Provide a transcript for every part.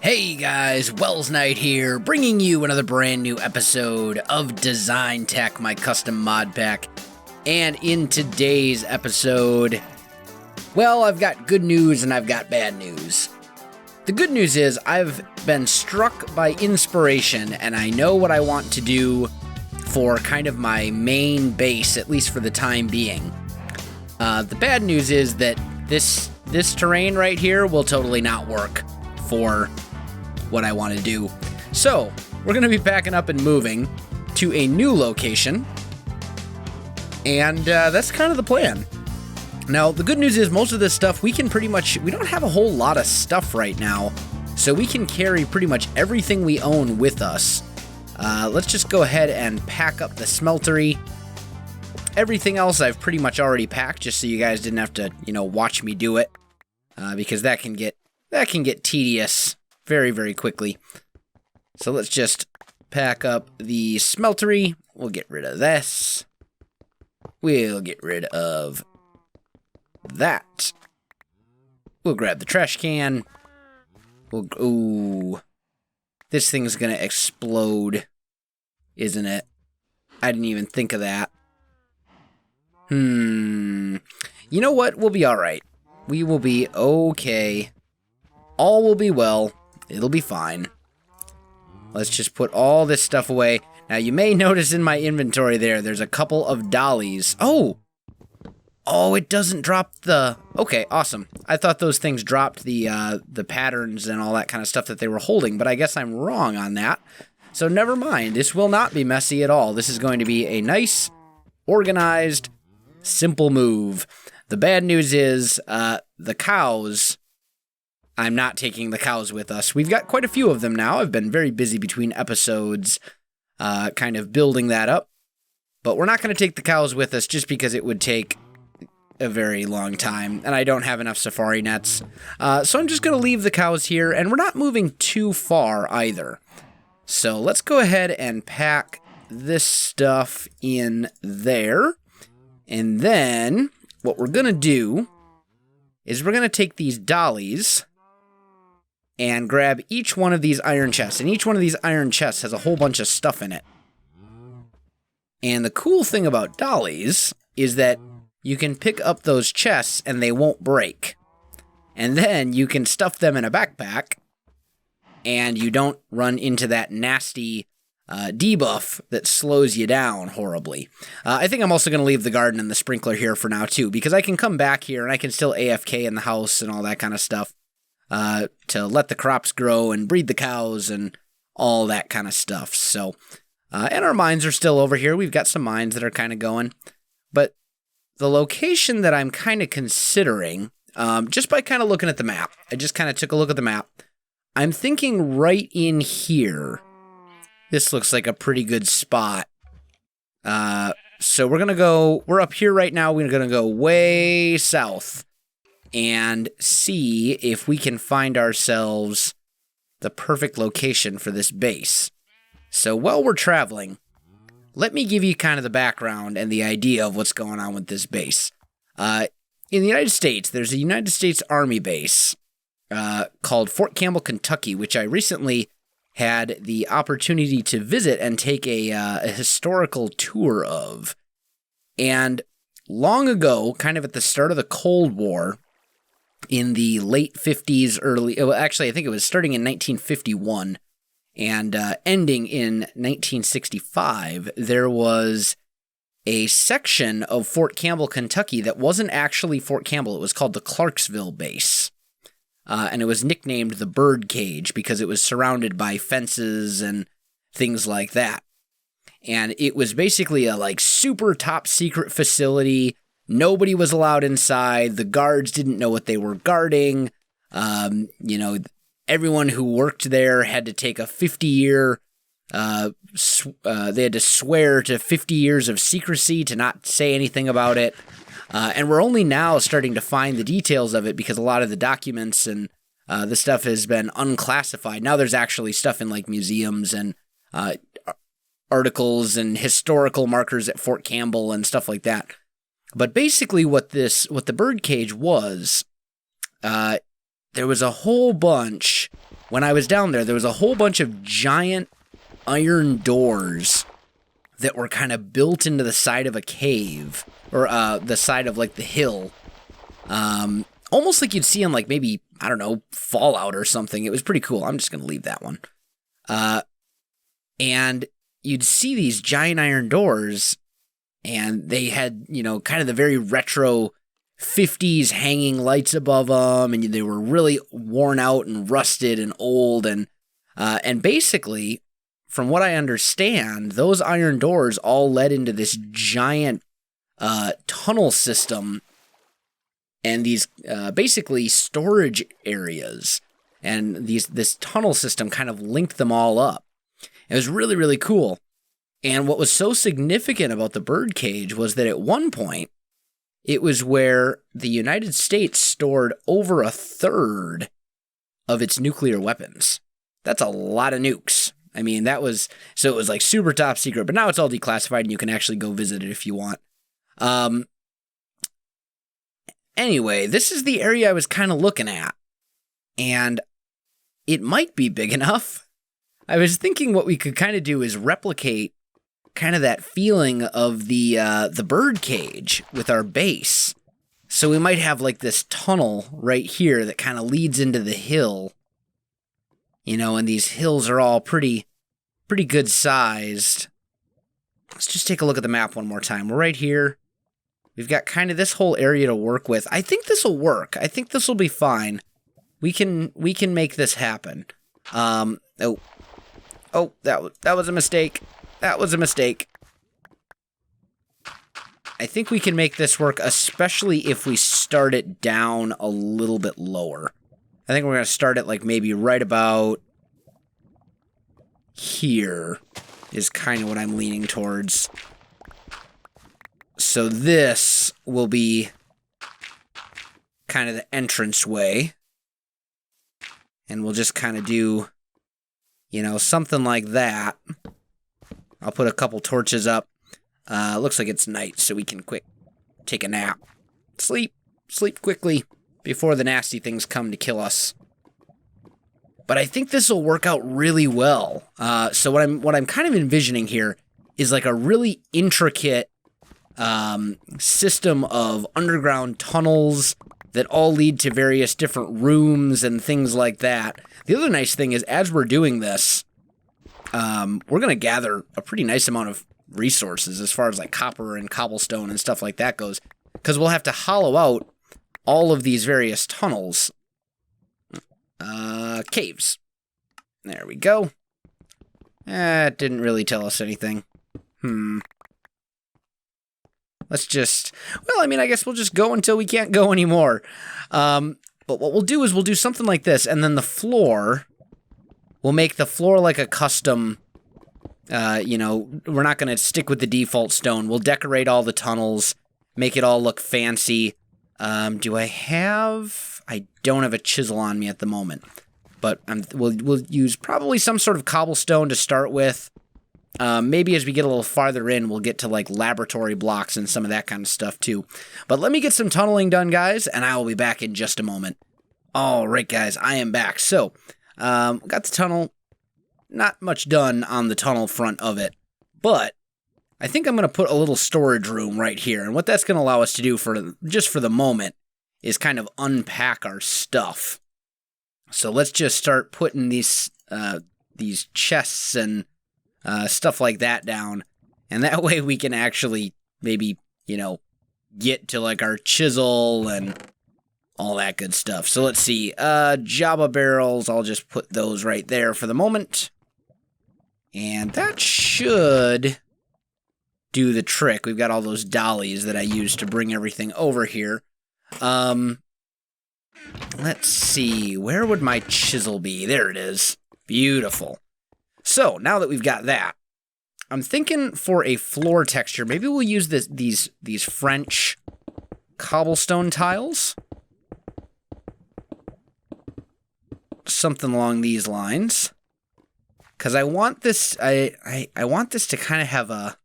Hey guys, Welsknight here, bringing you another brand new episode of DesignTech, my custom mod pack. And in today's episode, well, I've got good news and I've got bad news. The good news is I've been struck by inspiration and I know what I want to do for kind of my main base, at least for the time being. The bad news is that this terrain right here will totally not work for what I want to do. So we're going to be packing up and moving to a new location, and that's kind of the plan. Now, the good news is most of this stuff we don't have a whole lot of stuff right now, so we can carry pretty much everything we own with us. Let's just go ahead and pack up the smeltery. Everything else I've pretty much already packed, just so you guys didn't have to, watch me do it, because that can get tedious very, very quickly. So let's just pack up the smeltery. We'll get rid of this. We'll get rid of that. We'll grab the trash can. Ooh. This thing's gonna explode, isn't it? I didn't even think of that. You know what? We'll be alright. We will be okay. All will be well. It'll be fine. Let's just put all this stuff away. Now, you may notice in my inventory there's a couple of dollies. Oh, it doesn't drop the... Okay, awesome. I thought those things dropped the patterns and all that kind of stuff that they were holding, but I guess I'm wrong on that. So never mind. This will not be messy at all. This is going to be a nice, organized, simple move. The bad news is the cows... I'm not taking the cows with us. We've got quite a few of them now. I've been very busy between episodes, kind of building that up. But we're not going to take the cows with us just because it would take a very long time, and I don't have enough safari nets. So I'm just going to leave the cows here, and we're not moving too far either. So let's go ahead and pack this stuff in there. And then what we're going to do is we're going to take these dollies and grab each one of these iron chests. And each one of these iron chests has a whole bunch of stuff in it. And the cool thing about dollies is that you can pick up those chests and they won't break. And then you can stuff them in a backpack and you don't run into that nasty debuff that slows you down horribly. I think I'm also going to leave the garden and the sprinkler here for now too, because I can come back here and I can still AFK in the house and all that kind of stuff. To let the crops grow and breed the cows and all that kind of stuff. So, and our mines are still over here. We've got some mines that are kind of going. But the location that I'm kind of considering, just by kind of looking at the map, I just kind of took a look at the map. I'm thinking right in here, this looks like a pretty good spot. So we're up here right now. We're going to go way south and see if we can find ourselves the perfect location for this base. So while we're traveling, let me give you kind of the background and the idea of what's going on with this base. In the United States, there's a United States Army base called Fort Campbell, Kentucky, which I recently had the opportunity to visit and take a historical tour of. And long ago, kind of at the start of the Cold War, in the late 50s, I think it was starting in 1951 and ending in 1965, there was a section of Fort Campbell, Kentucky that wasn't actually Fort Campbell. It was called the Clarksville Base. And it was nicknamed the Bird Cage because it was surrounded by fences and things like that. And it was basically a super top secret facility. Nobody was allowed inside. The guards didn't know what they were guarding. Everyone who worked there had to take a 50-year, they had to swear to 50 years of secrecy to not say anything about it. And we're only now starting to find the details of it because a lot of the documents and the stuff has been unclassified. Now there's actually stuff in museums and articles and historical markers at Fort Campbell and stuff like that. But basically what the birdcage was, there was a whole bunch when I was down there, there was a whole bunch of giant iron doors that were kind of built into the side of a cave, or the side of like the hill. Almost like you'd see in like maybe, I don't know, Fallout or something. It was pretty cool. I'm just going to leave that one. And you'd see these giant iron doors, and they had, you know, kind of the very retro 50s hanging lights above them, and they were really worn out and rusted and old, and basically, from what I understand, those iron doors all led into this giant tunnel system, and these basically storage areas, and this tunnel system kind of linked them all up. It was really, really cool. And what was so significant about the birdcage was that at one point, it was where the United States stored over a third of its nuclear weapons. That's a lot of nukes. I mean, it was like super top secret, but now it's all declassified and you can actually go visit it if you want. Anyway, this is the area I was kind of looking at, and it might be big enough. I was thinking what we could kind of do is replicate kind of that feeling of the birdcage with our base. So we might have like this tunnel right here that kind of leads into the hill. You know, and these hills are all pretty good sized. Let's just take a look at the map one more time. We're right here. We've got kind of this whole area to work with. I think this will work. I think this will be fine. We can make this happen. Oh, that was a mistake. That was a mistake. I think we can make this work, especially if we start it down a little bit lower. I think we're going to start it like maybe right about here is kind of what I'm leaning towards. So this will be kind of the entranceway. And we'll just kind of do, you know, something like that. I'll put a couple torches up. Looks like it's night, so we can quick take a nap. Sleep quickly before the nasty things come to kill us. But I think this will work out really well. So what I'm kind of envisioning here is like a really intricate system of underground tunnels that all lead to various different rooms and things like that. The other nice thing is, as we're doing this, we're going to gather a pretty nice amount of resources as far as like copper and cobblestone and stuff like that goes, because we'll have to hollow out all of these various tunnels. Caves. There we go. It didn't really tell us anything. Let's just... Well, I mean, I guess we'll just go until we can't go anymore. But what we'll do is we'll do something like this, and then the floor... We'll make the floor like a custom... you know, we're not going to stick with the default stone. We'll decorate all the tunnels, make it all look fancy. Do I have... I don't have a chisel on me at the moment. But we'll use probably some sort of cobblestone to start with. Maybe as we get a little farther in, we'll get to like laboratory blocks and some of that kind of stuff too. But let me get some tunneling done, guys, and I will be back in just a moment. All right, guys, I am back. So, got the tunnel. Not much done on the tunnel front of it, but I think I'm going to put a little storage room right here. And what that's going to allow us to do just for the moment is kind of unpack our stuff. So let's just start putting these chests and stuff like that down. And that way we can actually maybe, you know, get to like our chisel and all that good stuff. So let's see. JABBA barrels, I'll just put those right there for the moment. And that should do the trick. We've got all those dollies that I used to bring everything over here. Let's see. Where would my chisel be? There it is. Beautiful. So, now that we've got that, I'm thinking for a floor texture, maybe we'll use these French cobblestone tiles. Something along these lines. Because I want this, I want this to kind of have a,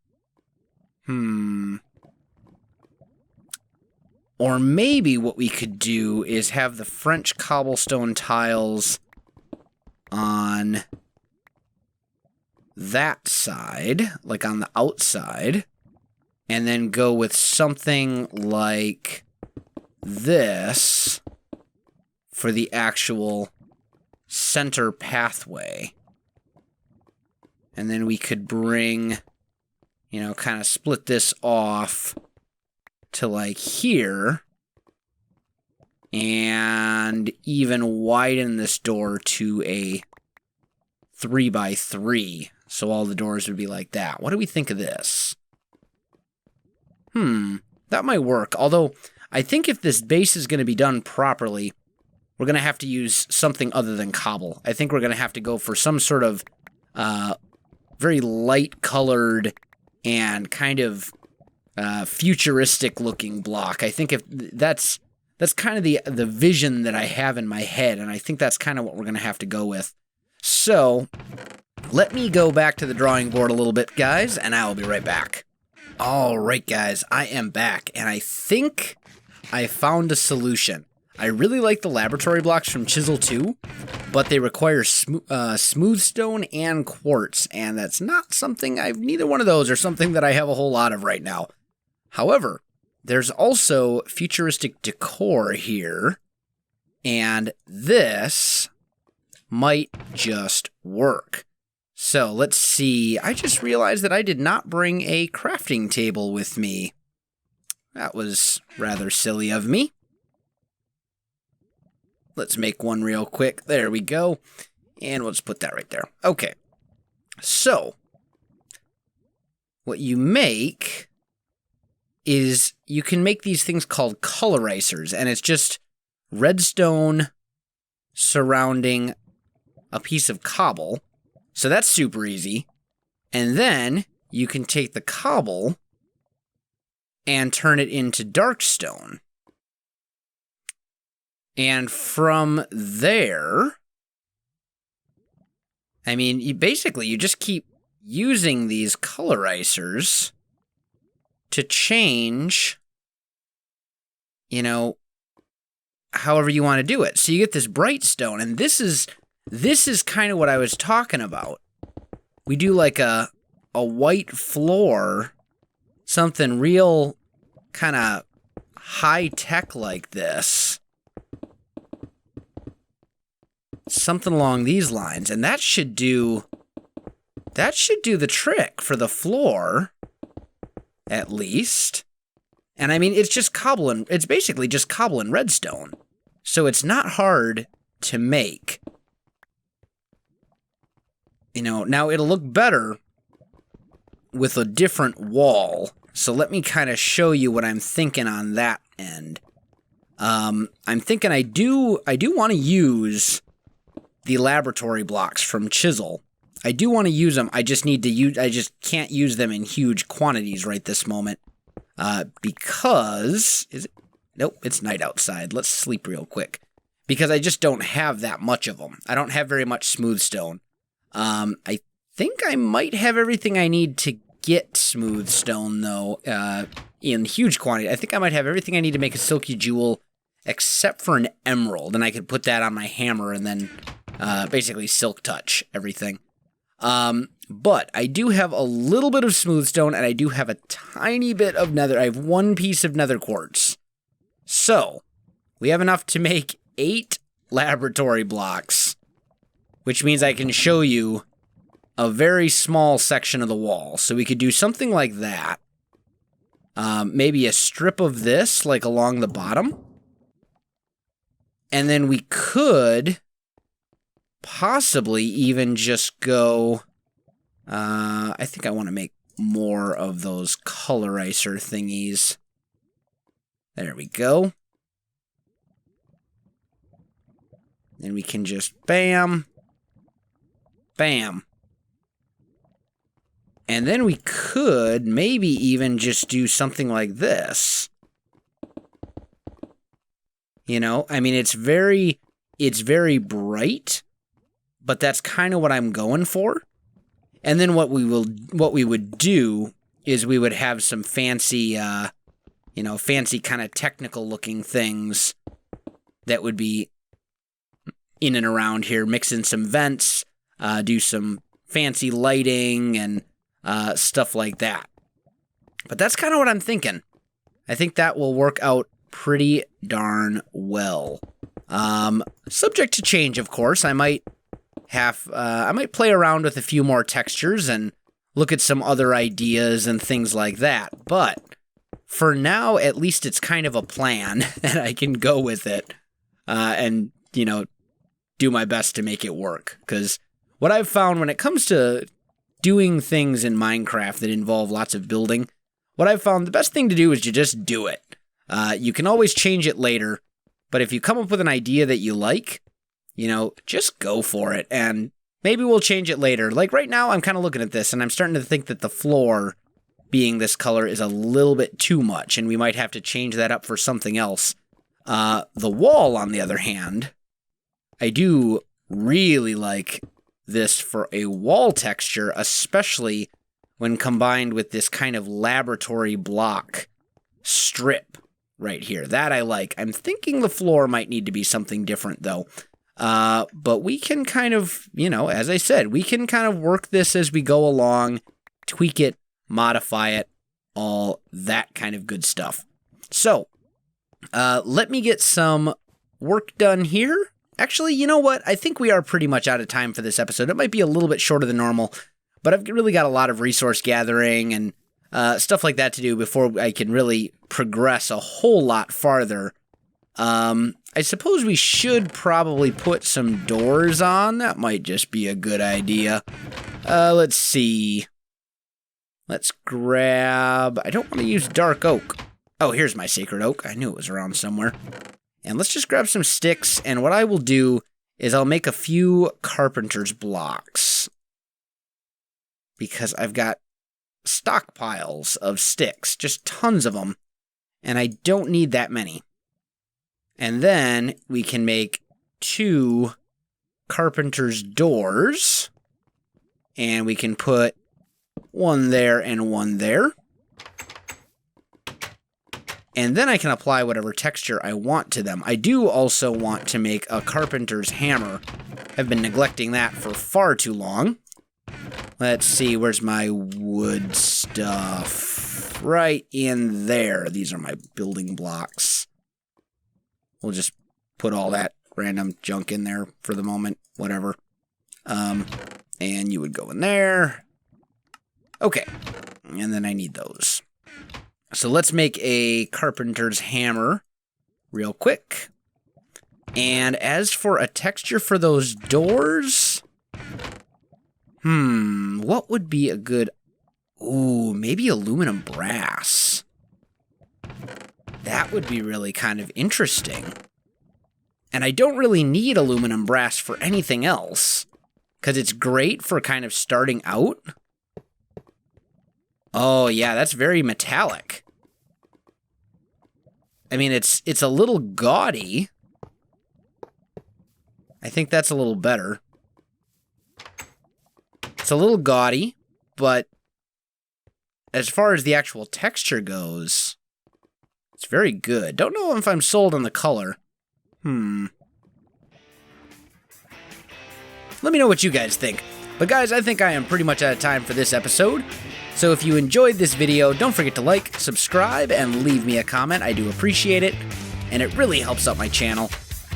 Or maybe what we could do is have the French cobblestone tiles on that side, like on the outside, and then go with something like this for the actual center pathway. And then we could bring, you know, kind of split this off to like here, and even widen this door to a 3x3. So all the doors would be like that. What do we think of this? That might work. Although, I think if this base is going to be done properly, we're going to have to use something other than cobble. I think we're going to have to go for some sort of very light-colored and kind of futuristic-looking block. I think if that's kind of the vision that I have in my head, and I think that's kind of what we're going to have to go with. So, let me go back to the drawing board a little bit, guys, and I'll be right back. All right, guys, I am back, and I think I found a solution. I really like the laboratory blocks from Chisel 2, but they require smooth stone and quartz, and that's not something neither one of those are something that I have a whole lot of right now. However, there's also Futuristic Decor here, and this might just work. So let's see. I just realized that I did not bring a crafting table with me. That was rather silly of me. Let's make one real quick. There we go. And we'll just put that right there. Okay. So, what you make is you can make these things called colorizers, and it's just redstone surrounding a piece of cobble. So that's super easy. And then you can take the cobble and turn it into dark stone. And from there, I mean, you just keep using these colorizers to change, you know, however you want to do it. So you get this bright stone, and this is kind of what I was talking about. We do like a white floor, something real kind of high-tech like this. Something along these lines, and that should do the trick for the floor, at least. And I mean, it's just cobble, and it's basically just cobble and redstone, so it's not hard to make. You know, now it'll look better with a different wall. So let me kind of show you what I'm thinking on that end. I'm thinking I do want to use the laboratory blocks from Chisel. I do want to use them. I just can't use them in huge quantities right this moment. Because nope, it's night outside. Let's sleep real quick. Because I just don't have that much of them. I don't have very much smooth stone. I think I might have everything I need to get smooth stone, though, in huge quantity. I think I might have everything I need to make a silky jewel, except for an emerald, and I could put that on my hammer and then basically silk touch everything. But I do have a little bit of smooth stone, and I do have a tiny bit of nether. I have one piece of nether quartz. So, we have enough to make 8 laboratory blocks, which means I can show you a very small section of the wall. So we could do something like that. Maybe a strip of this, like along the bottom. And then we could possibly even just go... I think I want to make more of those colorizer thingies. There we go. Then we can just bam... bam. And then we could maybe even just do something like this. You know, I mean, it's very bright, but that's kind of what I'm going for. And then what we would do is we would have some fancy, fancy kind of technical looking things that would be in and around here, mix in some vents, do some fancy lighting and stuff like that. But that's kind of what I'm thinking. I think that will work out pretty darn well. Subject to change, of course. I might play around with a few more textures and look at some other ideas and things like that. But for now, at least it's kind of a plan, and I can go with it and, do my best to make it work. Because what I've found when it comes to doing things in Minecraft that involve lots of building, what I've found the best thing to do is you just do it. You can always change it later, but if you come up with an idea that you like, just go for it, and maybe we'll change it later. Like right now, I'm kind of looking at this, and I'm starting to think that the floor being this color is a little bit too much, and we might have to change that up for something else. The wall, on the other hand, I do really like this for a wall texture, especially when combined with this kind of laboratory block strip right here. That I like. I'm thinking the floor might need to be something different, though. But we can kind of, as I said, we can kind of work this as we go along, tweak it, modify it, all that kind of good stuff. So, let me get some work done here. Actually, you know what? I think we are pretty much out of time for this episode. It might be a little bit shorter than normal, but I've really got a lot of resource gathering and stuff like that to do before I can really progress a whole lot farther. I suppose we should probably put some doors on. That might just be a good idea. Let's see. Let's grab... I don't want to use dark oak. Oh, here's my sacred oak. I knew it was around somewhere. And let's just grab some sticks, and what I will do is I'll make a few carpenter's blocks. Because I've got stockpiles of sticks, just tons of them, and I don't need that many. And then we can make 2 carpenter's doors, and we can put 1 there and 1 there. And then I can apply whatever texture I want to them. I do also want to make a carpenter's hammer. I've been neglecting that for far too long. Let's see, where's my wood stuff? Right in there. These are my building blocks. We'll just put all that random junk in there for the moment. Whatever. And you would go in there. Okay. And then I need those. So let's make a carpenter's hammer real quick. And as for a texture for those doors... what would be a good... Ooh, maybe aluminum brass. That would be really kind of interesting. And I don't really need aluminum brass for anything else, because it's great for kind of starting out. Oh, yeah, that's very metallic. I mean, it's a little gaudy. I think that's a little better. It's a little gaudy, but as far as the actual texture goes, it's very good. Don't know if I'm sold on the color. Let me know what you guys think. But guys, I think I am pretty much out of time for this episode. So if you enjoyed this video, don't forget to like, subscribe, and leave me a comment. I do appreciate it, and it really helps out my channel.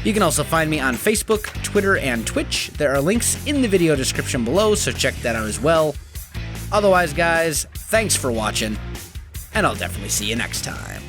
You can also find me on Facebook, Twitter, and Twitch. There are links in the video description below, so check that out as well. Otherwise, guys, thanks for watching, and I'll definitely see you next time.